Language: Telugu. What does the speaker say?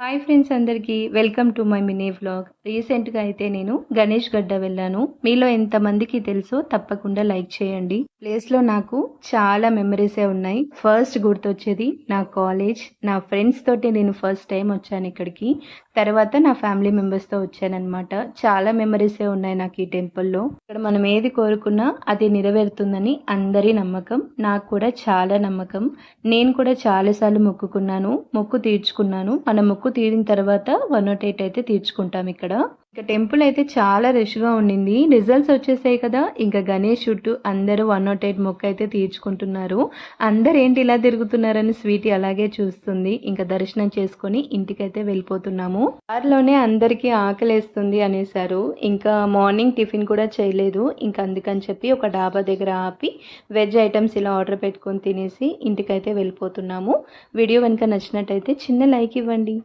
హాయ్ ఫ్రెండ్స్ అందరికీ welcome to my mini vlog. రీసెంట్గా అయితే నేను గణేష్ గడ్డ వెళ్ళాను. మీలో ఎంతమందికి తెలుసో తప్పకుండా లైక్ చేయండి. ప్లేస్లో నాకు చాలా మెమరీసే ఉన్నాయి. ఫస్ట్ గుర్తొచ్చేది నా కాలేజ్, నా ఫ్రెండ్స్ తోటి నేను ఫస్ట్ టైం వచ్చాను ఇక్కడికి. తర్వాత నా ఫ్యామిలీ మెంబర్స్తో వచ్చానమాట. చాలా మెమరీసే ఉన్నాయి నాకు ఈ టెంపుల్లో. ఇక్కడ మనం ఏది కోరుకున్నా అది నెరవేరుతుందని అందరి నమ్మకం. నాకు కూడా చాలా నమ్మకం. నేను కూడా చాలాసార్లు మొక్కుకున్నాను, మొక్కు తీర్చుకున్నాను. మన మొక్కు తీరిన తర్వాత 108 అయితే తీర్చుకుంటాం ఇక్కడ. ఇక టెంపుల్ అయితే చాలా రష్గా ఉండింది. రిజల్ట్స్ వచ్చేసాయి కదా, ఇంకా గణేష్ చుట్టూ అందరూ 108 మొక్కు అయితే తీర్చుకుంటున్నారు. అందరు ఏంటి ఇలా తిరుగుతున్నారని స్వీటీ అలాగే చూస్తుంది. ఇంకా దర్శనం చేసుకొని ఇంటికైతే వెళ్ళిపోతున్నాము. కారులోనే అందరికీ ఆకలేస్తుంది అనేసారు. ఇంకా మార్నింగ్ టిఫిన్ కూడా చేయలేదు. ఇంకా అందుకని చెప్పి ఒక డాబా దగ్గర ఆపి వెజ్ ఐటమ్స్ ఇలా ఆర్డర్ పెట్టుకొని తినేసి ఇంటికైతే వెళ్ళిపోతున్నాము. వీడియో కనుక నచ్చినట్టయితే చిన్న లైక్ ఇవ్వండి.